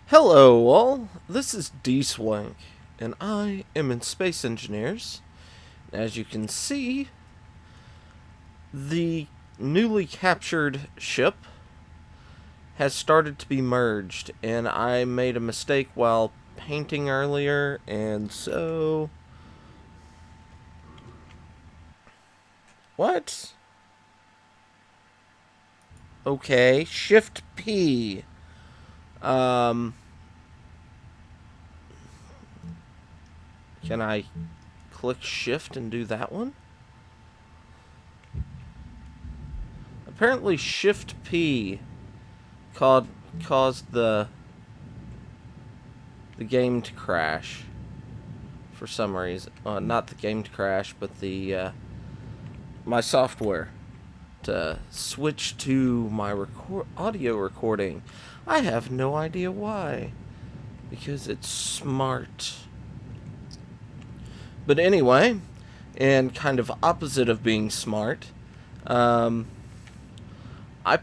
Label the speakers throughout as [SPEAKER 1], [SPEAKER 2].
[SPEAKER 1] Hello all, this is Dswank, and I am in Space Engineers. As you can see, the newly captured ship has started to be merged, and I made a mistake while painting earlier, and so... What? Okay, Shift P. Can I click Shift and do that one? Apparently Shift P caused the game to crash for some reason. Not the game to crash, but the my software to switch to my audio recording. I have no idea why, because it's smart. But anyway, and kind of opposite of being smart, I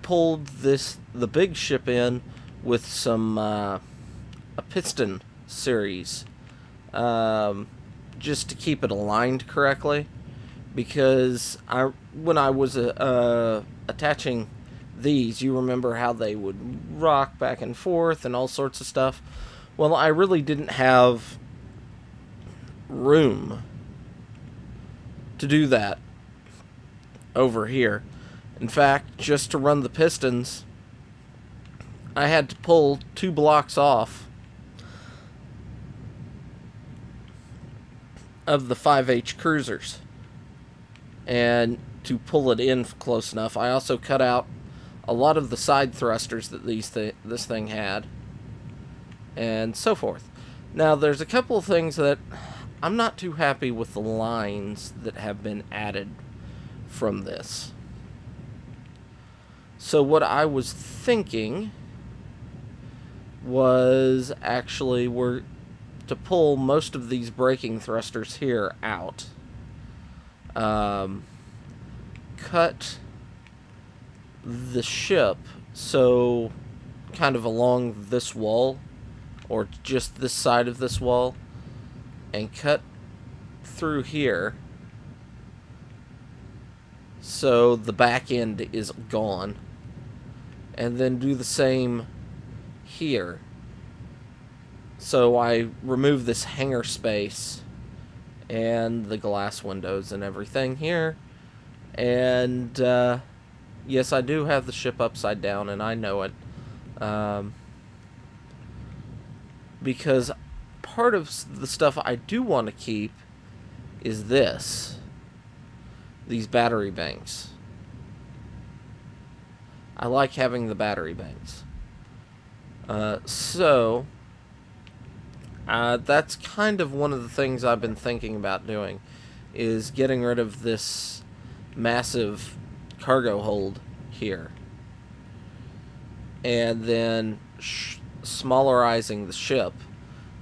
[SPEAKER 1] pulled the big ship in with some a piston series, just to keep it aligned correctly, because when I was attaching these, you remember how they would rock back and forth and all sorts of stuff. Well, I really didn't have room to do that over here. In fact, just to run the pistons, I had to pull 2 blocks off of the 5H cruisers, and to pull it in close enough. I also cut out a lot of the side thrusters that this thing had, and so forth. Now, there's a couple of things that I'm not too happy with, the lines that have been added from this. So what I was thinking was actually to pull most of these braking thrusters here out. Cut the ship so kind of along this wall, or just this side of this wall, and cut through here so the back end is gone, and then do the same here. So I remove this hangar space and the glass windows and everything here, and yes, I do have the ship upside down, and I know it, because part of the stuff I do want to keep is these battery banks. I like having the battery banks. So that's kind of one of the things I've been thinking about doing, is getting rid of this massive cargo hold here, and then smallerizing the ship.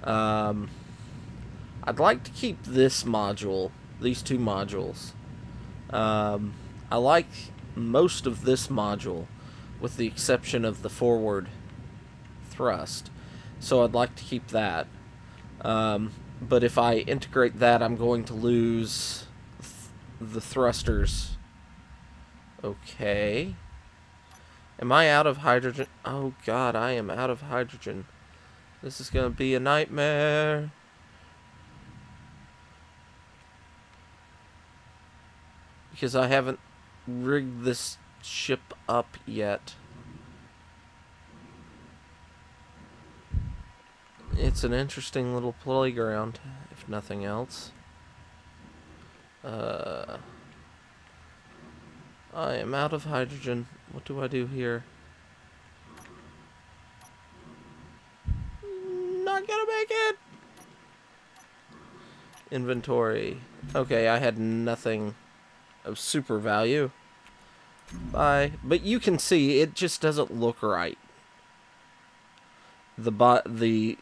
[SPEAKER 1] I'd like to keep these 2 modules. I like most of this module, with the exception of the forward thrust, so I'd like to keep that. But if I integrate that, I'm going to lose the thrusters. Okay. Am I out of hydrogen? Oh god, I am out of hydrogen. This is going to be a nightmare. Because I haven't rigged this ship up yet. It's an interesting little playground, if nothing else. I am out of hydrogen. What do I do here? Not gonna make it! Inventory. Okay, I had nothing of super value. Bye. But you can see, it just doesn't look right. The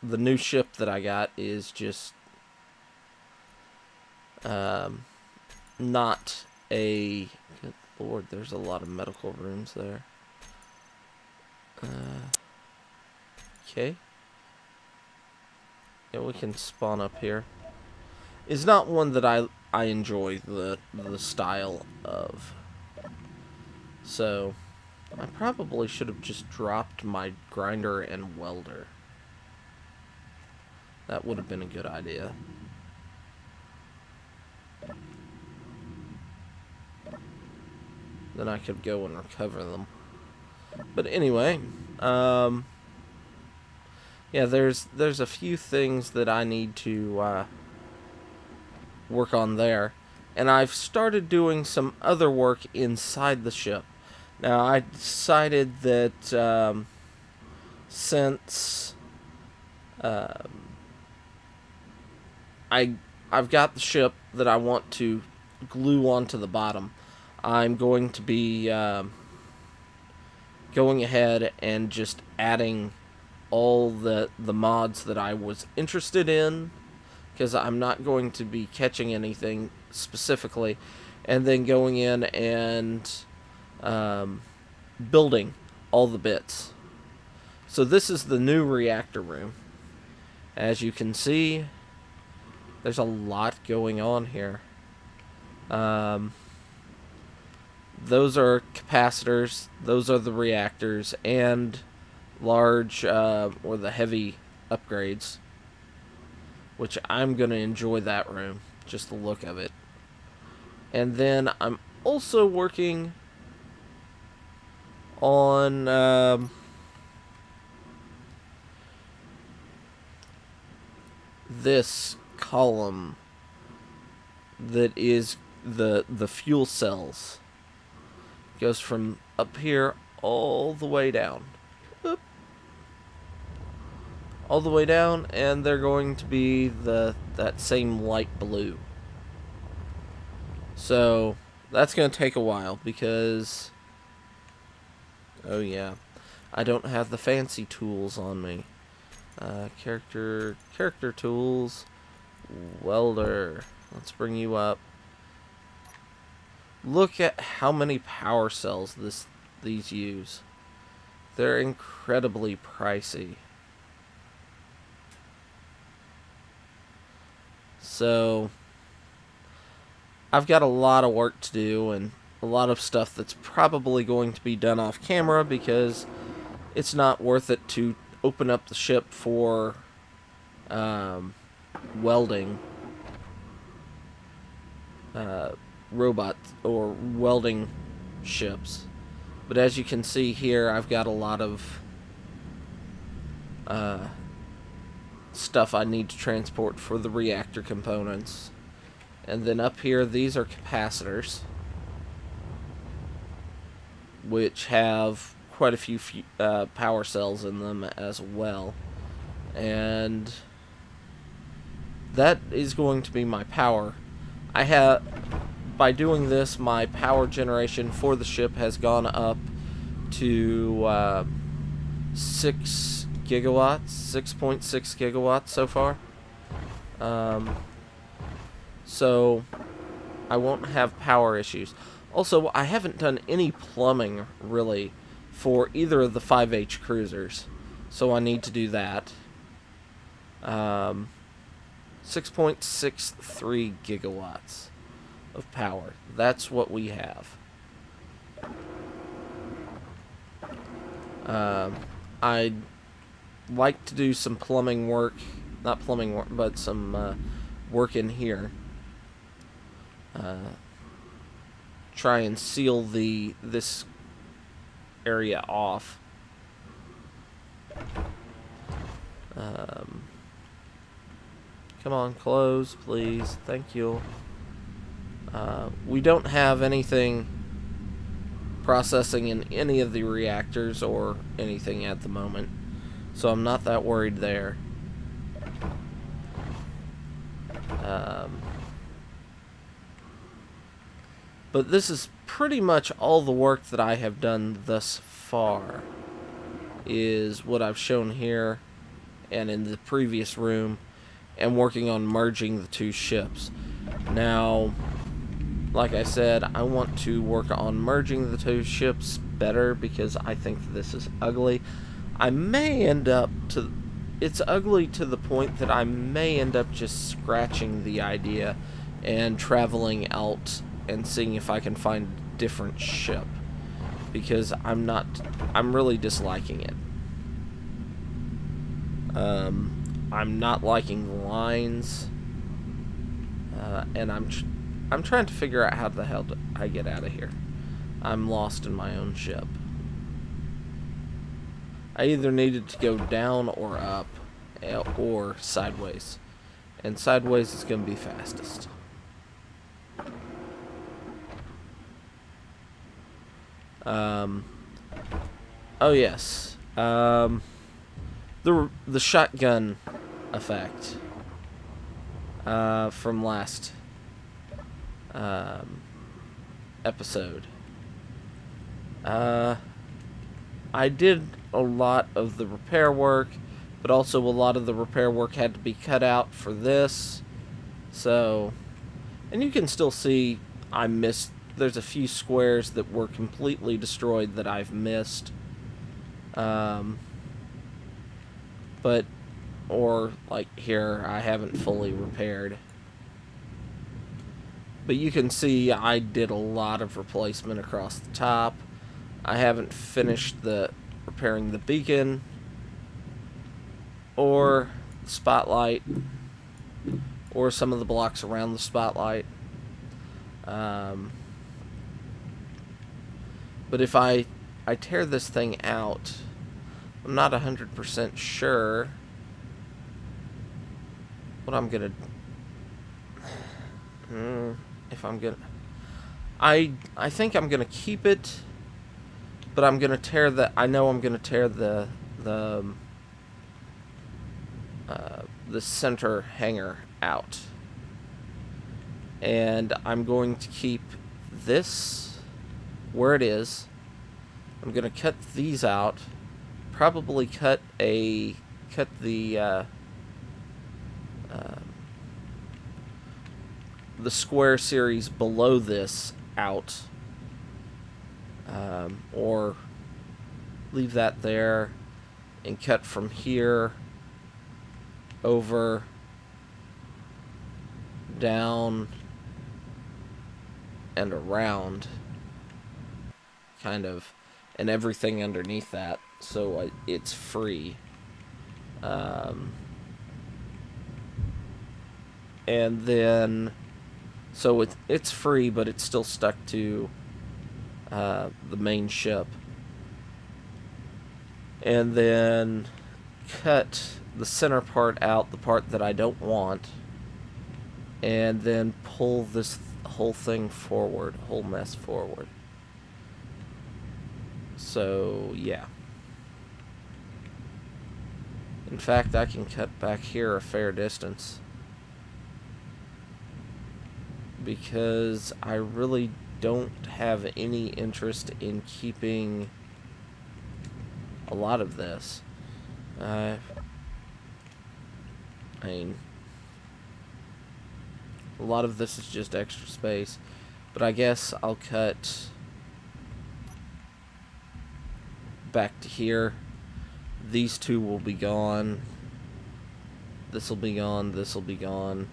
[SPEAKER 1] new ship that I got is just not a... Good lord, there's a lot of medical rooms there. Okay. Yeah, we can spawn up here. It's not one that I enjoy the style of. So, I probably should have just dropped my grinder and welder. That would have been a good idea. Then I could go and recover them. But anyway, yeah, there's a few things that I need to work on there. And I've started doing some other work inside the ship. Now, I decided that since I've got the ship that I want to glue onto the bottom, I'm going to be going ahead and just adding all the mods that I was interested in, because I'm not going to be catching anything specifically, and then going in and building all the bits. So this is the new reactor room. As you can see, there's a lot going on here. Those are capacitors, those are the reactors, and large, or the heavy upgrades, which I'm going to enjoy that room, just the look of it. And then I'm also working on this column that is the fuel cells. Goes from up here all the way down. Boop. All the way down, and they're going to be that same light blue. So that's going to take a while because, oh yeah, I don't have the fancy tools on me. Character tools, welder. Let's bring you up. Look at how many power cells these use. They're incredibly pricey. So I've got a lot of work to do and a lot of stuff that's probably going to be done off camera because it's not worth it to open up the ship for welding robot or welding ships. But as you can see here, I've got a lot of stuff I need to transport for the reactor components. And then up here, these are capacitors, which have quite a few power cells in them as well. And that is going to be my power. By doing this, my power generation for the ship has gone up to 6 gigawatts, 6.6 gigawatts so far. So I won't have power issues. Also, I haven't done any plumbing, really, for either of the 5H cruisers. So I need to do that. 6.63 gigawatts of power. That's what we have. I'd like to do some plumbing work. Not plumbing work, but some work in here. Try and seal this area off. Come on, close, please. Thank you. We don't have anything processing in any of the reactors or anything at the moment, so I'm not that worried there. But this is pretty much all the work that I have done thus far, is what I've shown here and in the previous room, and working on merging the two ships. Now, like I said, I want to work on merging the two ships better because I think this is ugly. I may end up to... It's ugly to the point that I may end up just scratching the idea and traveling out and seeing if I can find a different ship. Because I'm really disliking it. I'm not liking the lines. And I'm trying to figure out how the hell I get out of here. I'm lost in my own ship. I either needed to go down or up, or sideways. And sideways is going to be fastest. Oh yes. The shotgun effect from last episode. I did a lot of the repair work, but also a lot of the repair work had to be cut out for this. So, and you can still see I missed. There's a few squares that were completely destroyed that I've missed. But, or like here, I haven't fully repaired. But you can see I did a lot of replacement across the top. I haven't finished repairing the beacon or the spotlight or some of the blocks around the spotlight. But if I tear this thing out, I'm not 100% sure what I'm gonna... if I'm gonna... I think I'm gonna keep it, but I'm gonna tear I know I'm gonna tear the center hanger out, and I'm going to keep this where it is. I'm gonna cut these out, probably cut the square series below this out, or leave that there and cut from here over, down, and around, kind of, and everything underneath that, so it's free. And then, so it's free, but it's still stuck to the main ship. And then cut the center part out, the part that I don't want, and then pull this whole thing forward, whole mess forward. So, yeah. In fact, I can cut back here a fair distance, because I really don't have any interest in keeping a lot of this. I mean, a lot of this is just extra space, but I guess I'll cut back to here. These two will be gone. This will be gone. This will be gone.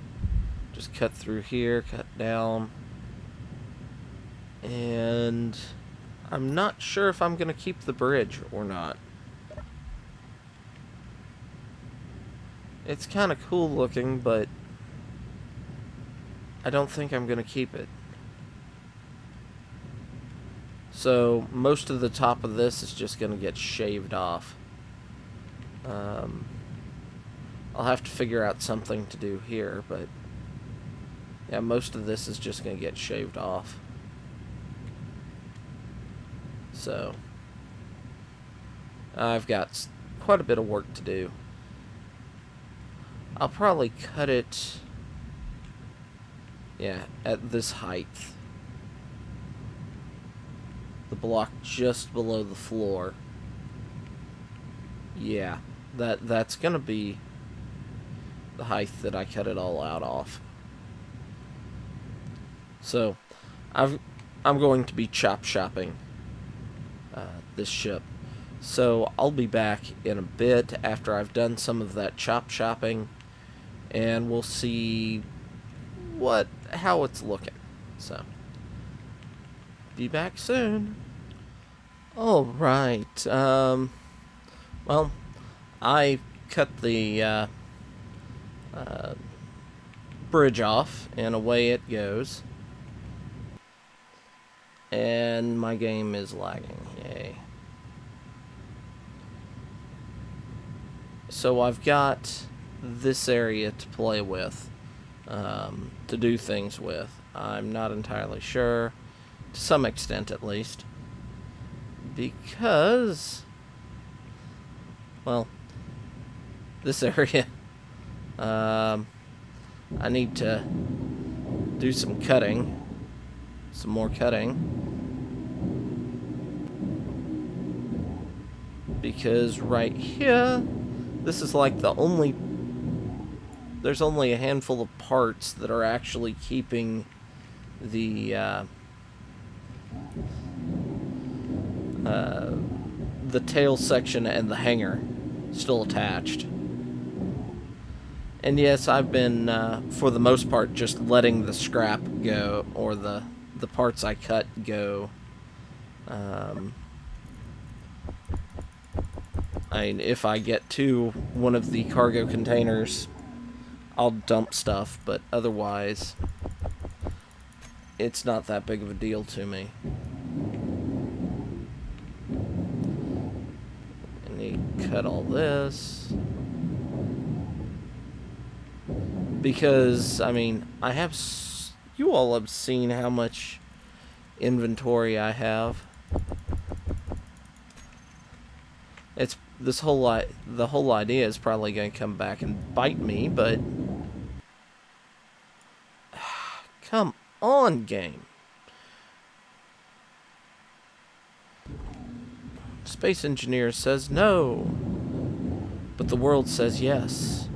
[SPEAKER 1] Just cut through here, cut down. And I'm not sure if I'm going to keep the bridge or not. It's kind of cool looking, but I don't think I'm going to keep it. So most of the top of this is just going to get shaved off. I'll have to figure out something to do here, but yeah, most of this is just going to get shaved off. So I've got quite a bit of work to do. I'll probably cut it, yeah, at this height. The block just below the floor. Yeah, that's gonna be the height that I cut it all out off. So I'm going to be chop shopping this ship So I'll be back in a bit after I've done some of that chop shopping, and we'll see how it's looking. So, be back soon. All right. Well, I cut the bridge off, and away it goes. And my game is lagging. Yay. So I've got this area to play with, to do things with. I'm not entirely sure, to some extent at least, because, well, this area, I need to do some cutting, some more cutting, because right here, this is like there's only a handful of parts that are actually keeping the tail section and the hanger still attached. And yes, I've been, for the most part, just letting the scrap go, or the parts I cut go. If I get to one of the cargo containers, I'll dump stuff, but otherwise, it's not that big of a deal to me. I need to cut all this. Because, I mean, you all have seen how much inventory I have. The whole idea is probably going to come back and bite me, but come on, game. Space Engineer says no, but the world says yes.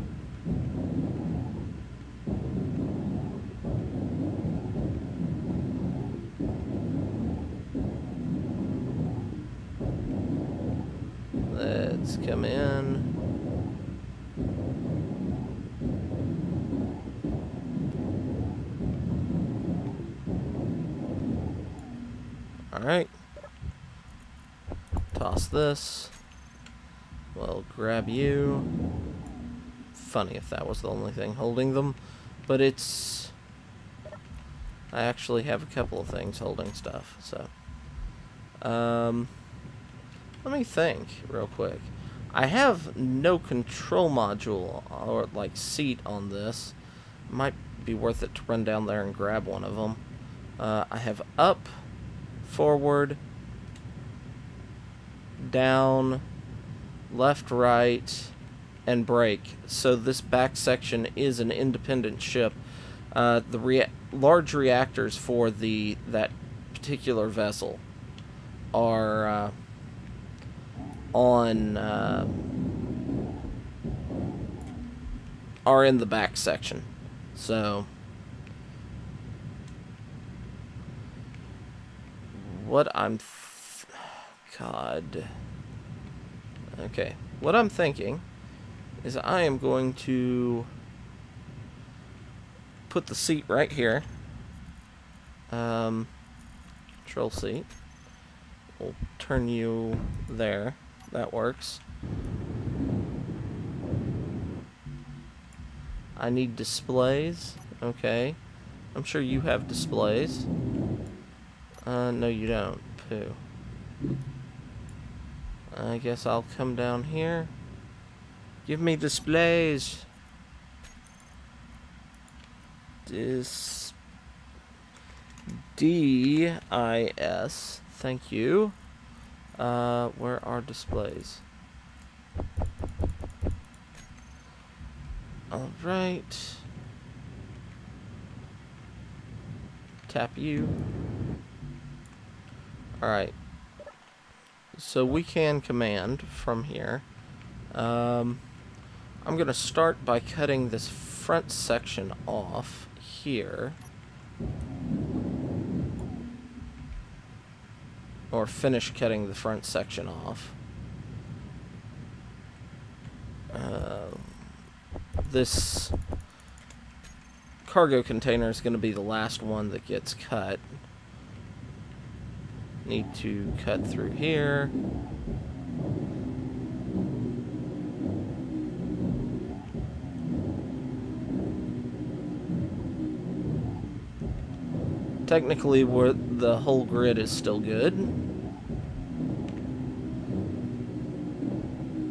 [SPEAKER 1] Let's come in. Alright. Toss this. We'll grab you. Funny if that was the only thing holding them, but it's... I actually have a couple of things holding stuff, so... let me think real quick. I have no control module or like seat on this. Might be worth it to run down there and grab one of them. I have up, forward, down, left, right, and brake. So this back section is an independent ship. The large reactors for that particular vessel are are in the back section. So what I'm God. Okay. What I'm thinking is I am going to put the seat right here. Control seat. We'll turn you there. That works. I need displays. Okay. I'm sure you have displays. No you don't. Pooh. I guess I'll come down here. Give me displays. D-I-S. Thank you. Where are displays? Alright. Tap you. Alright. So we can command from here. I'm going to start by cutting this front section off here. Or finish cutting the front section off. This cargo container is going to be the last one that gets cut. Need to cut through here. Technically, the whole grid is still good.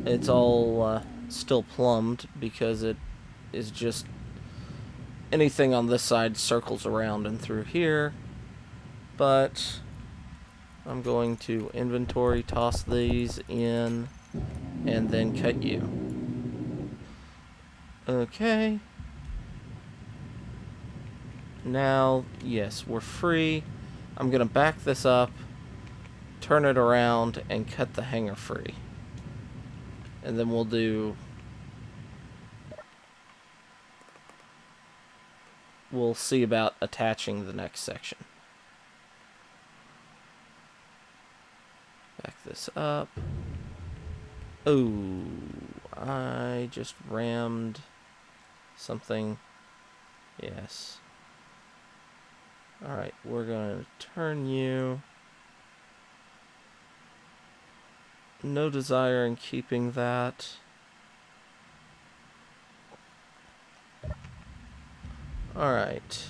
[SPEAKER 1] It's all still plumbed because it is just anything on this side circles around and through here. But I'm going to inventory, toss these in, and then cut you. Okay. Now, yes, we're free. I'm going to back this up, turn it around, and cut the hanger free. And then we'll see about attaching the next section. Back this up. Oh, I just rammed something. Yes. Alright, we're going to turn you. No desire in keeping that. Alright.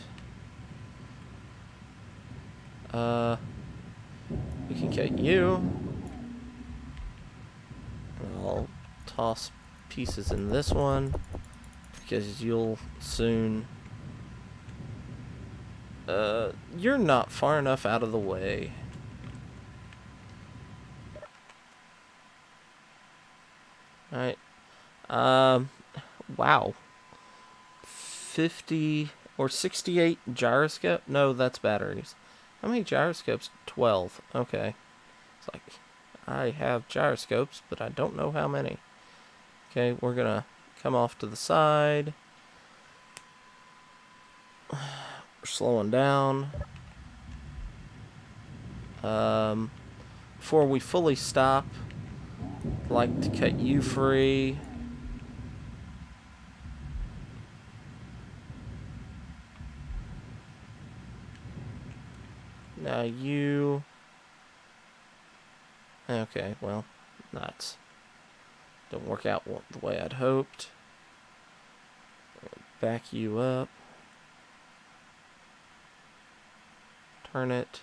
[SPEAKER 1] We can get you. I'll toss pieces in this one because you'll soon... you're not far enough out of the way. Alright. Wow. 50 or 68 gyroscope? No, that's batteries. How many gyroscopes? 12. Okay. It's like, I have gyroscopes, but I don't know how many. Okay, we're gonna come off to the side. We're slowing down. Before we fully stop, I'd like to cut you free. Now you... Okay, well, that's... Don't work out the way I'd hoped. Back you up. Turn it.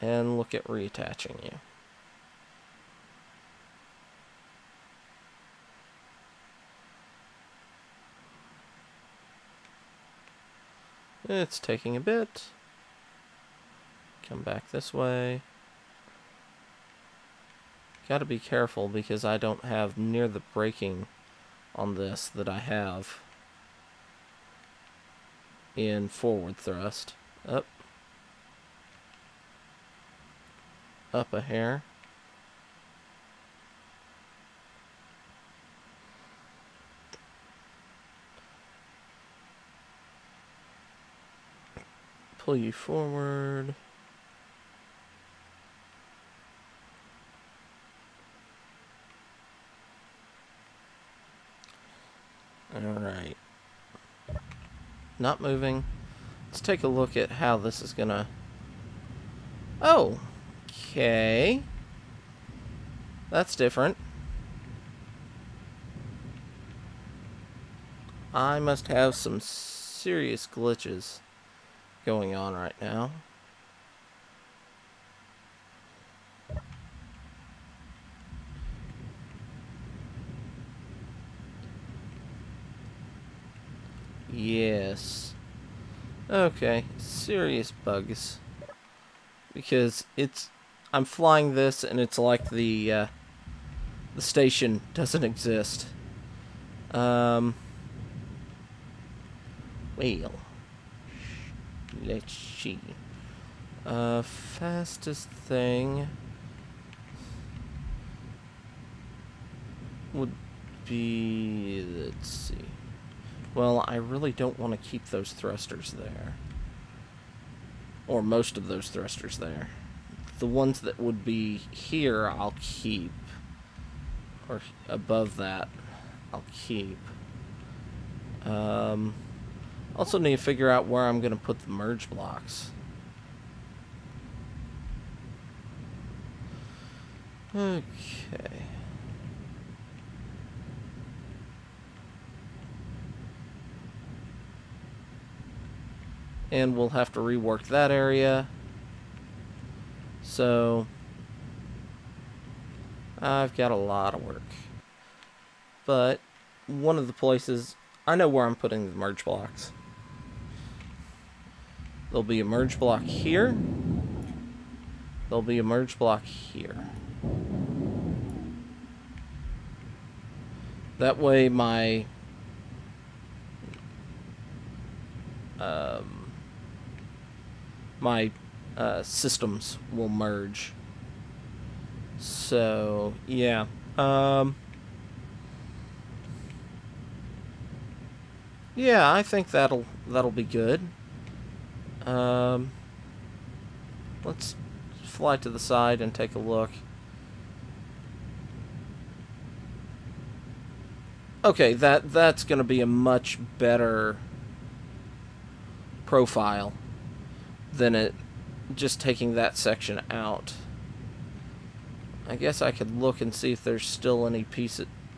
[SPEAKER 1] And look at reattaching you. It's taking a bit. Come back this way. Gotta be careful because I don't have near the braking on this that I have in forward thrust. Up. Up a hair. Pull you forward. Alright. Not moving. Let's take a look at how this is gonna... Oh! Okay. That's different. I must have some serious glitches going on right now. Yes. Okay, serious bugs. Because I'm flying this and it's like the station doesn't exist. Well, let's see. Fastest thing would be, let's see. Well, I really don't want to keep those thrusters there. Or most of those thrusters there. The ones that would be here, I'll keep. or above that, I'll keep. Also need to figure out where I'm going to put the merge blocks. Okay. And we'll have to rework that area. So I've got a lot of work. But one of the places, I know where I'm putting the merge blocks. There'll be a merge block here. There'll be a merge block here. That way my systems will merge. So yeah, yeah, I think that'll be good. Let's fly to the side and take a look. Okay, that's going to be a much better profile than it just taking that section out. I guess I could look and see if there's still any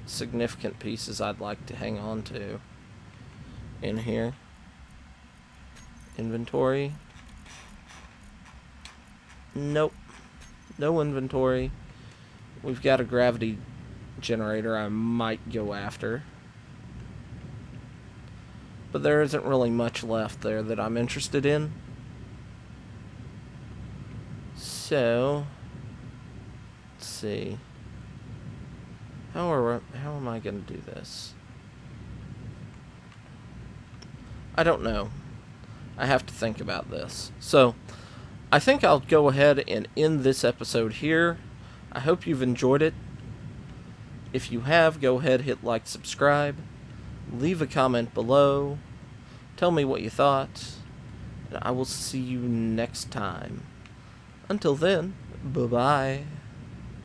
[SPEAKER 1] significant pieces I'd like to hang on to in here. Inventory. Nope. No inventory. We've got a gravity generator I might go after. But there isn't really much left there that I'm interested in. So, let's see. How am I going to do this? I don't know. I have to think about this. So, I think I'll go ahead and end this episode here. I hope you've enjoyed it. If you have, go ahead, hit like, subscribe. Leave a comment below. Tell me what you thought. And I will see you next time. Until then, bye-bye.